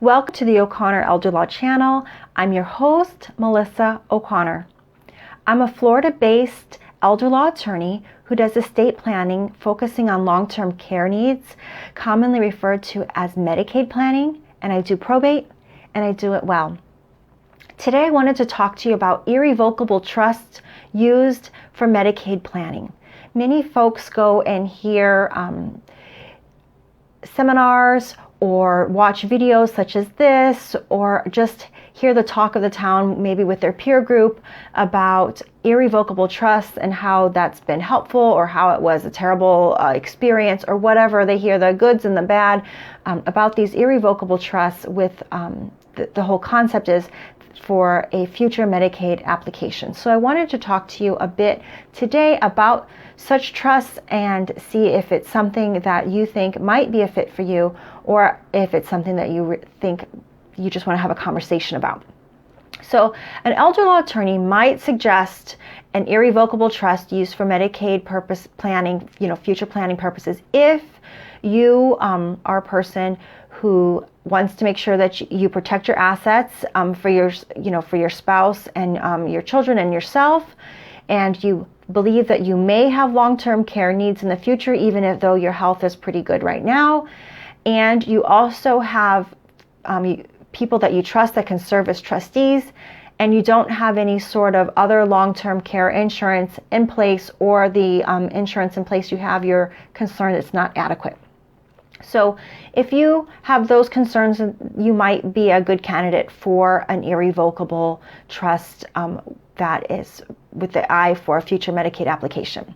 Welcome to the O'Connor Elder Law channel. I'm your host, Melissa O'Connor. I'm a Florida-based elder law attorney who does estate planning focusing on long-term care needs, commonly referred to as Medicaid planning, and I do probate, and I do it well. Today I wanted to talk to you about irrevocable trusts used for Medicaid planning. Many folks go and hear seminars or watch videos such as this, or just hear the talk of the town, maybe with their peer group, about irrevocable trusts and how that's been helpful or how it was a terrible experience or whatever. They hear the goods and the bad about these irrevocable trusts with the whole concept is for a future Medicaid application. So I wanted to talk to you a bit today about such trusts and see if it's something that you think might be a fit for you, or if it's something that you think you just want to have a conversation about. So an elder law attorney might suggest an irrevocable trust used for Medicaid purpose planning, future planning purposes, if you are a person who wants to make sure that you protect your assets for your spouse and your children and yourself, and you believe that you may have long-term care needs in the future, even though your health is pretty good right now, and you also have people that you trust that can serve as trustees, and you don't have any sort of other long-term care insurance in place, or the insurance in place you have, you're concerned it's not adequate. So if you have those concerns, you might be a good candidate for an irrevocable trust that is with the eye for a future Medicaid application.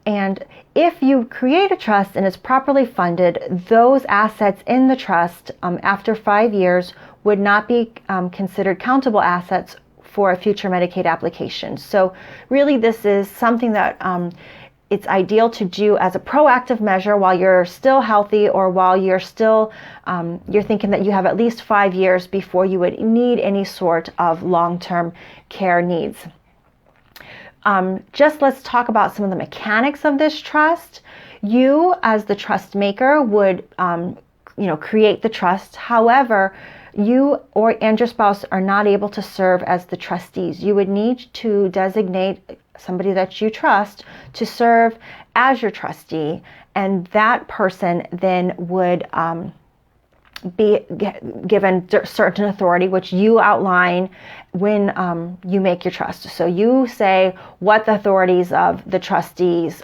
And if you create a trust and it's properly funded, those assets in the trust after 5 years would not be considered countable assets for a future Medicaid application. So really this is something that it's ideal to do as a proactive measure while you're still healthy, or while you're still, you're thinking that you have at least 5 years before you would need any sort of long-term care needs. Just let's talk about some of the mechanics of this trust. You, as the trust maker, would create the trust. However, you and your spouse are not able to serve as the trustees. You would need to designate somebody that you trust to serve as your trustee, and that person then would be given certain authority, which you outline when you make your trust. So you say what the authorities of the trustees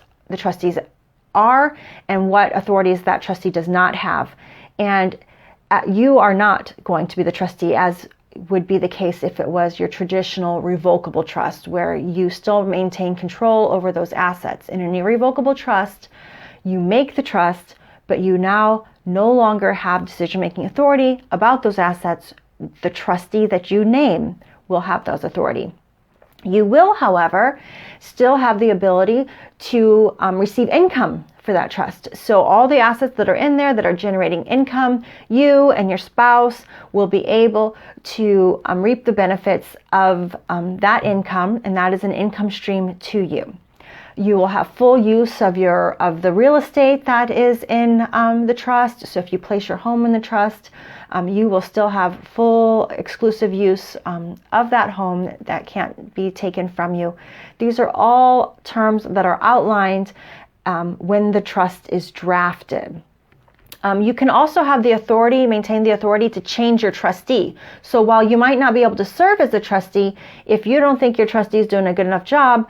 are, and what authorities that trustee does not have. And you are not going to be the trustee, as would be the case if it was your traditional revocable trust, where you still maintain control over those assets. In an irrevocable trust, you make the trust, but you now no longer have decision-making authority about those assets. The trustee that you name will have those authority. You will, however, still have the ability to receive income for that trust. So all the assets that are in there that are generating income, you and your spouse will be able to reap the benefits of that income, and that is an income stream to you. You will have full use of the real estate that is in the trust. So if you place your home in the trust, you will still have full exclusive use of that home that can't be taken from you. These are all terms that are outlined when the trust is drafted. You can also have the authority, maintain the authority to change your trustee. So while you might not be able to serve as a trustee, if you don't think your trustee is doing a good enough job,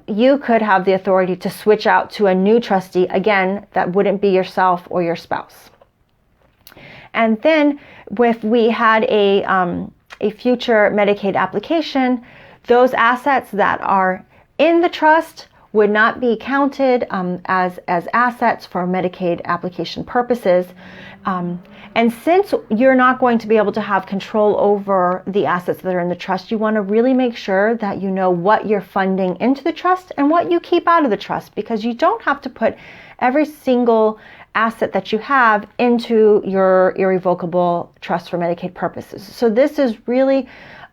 you could have the authority to switch out to a new trustee. Again, that wouldn't be yourself or your spouse. And then if we had a future Medicaid application, those assets that are in the trust would not be counted as assets for Medicaid application purposes. And since you're not going to be able to have control over the assets that are in the trust, you want to really make sure that you know what you're funding into the trust and what you keep out of the trust, because you don't have to put every single asset that you have into your irrevocable trust for Medicaid purposes. So this is really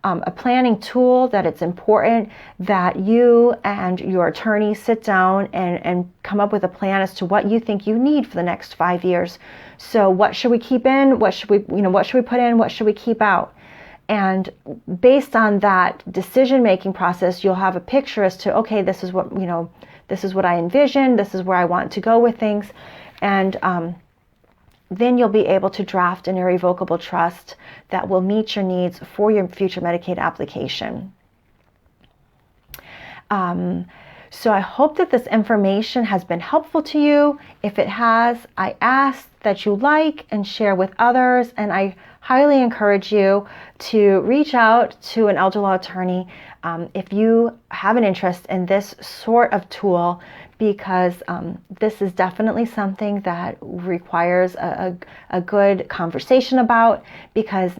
a planning tool that it's important that you and your attorney sit down and come up with a plan as to what you think you need for the next 5 years So what should we keep in? What should we put in? What should we keep out? And based on that decision-making process, you'll have a picture as to, okay, this is what, this is what I envision, this is where I want to go with things. And then you'll be able to draft an irrevocable trust that will meet your needs for your future Medicaid application. So I hope that this information has been helpful to you. If it has, I ask that you like and share with others, and I highly encourage you to reach out to an elder law attorney if you have an interest in this sort of tool, because this is definitely something that requires a good conversation about, because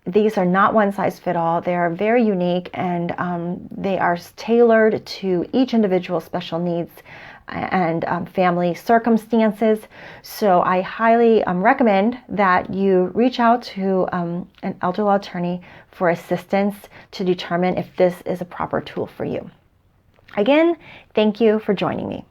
these are not one size fit all. They are very unique, and they are tailored to each individual's special needs and family circumstances. So I highly recommend that you reach out to an elder law attorney for assistance to determine if this is a proper tool for you. Again, thank you for joining me.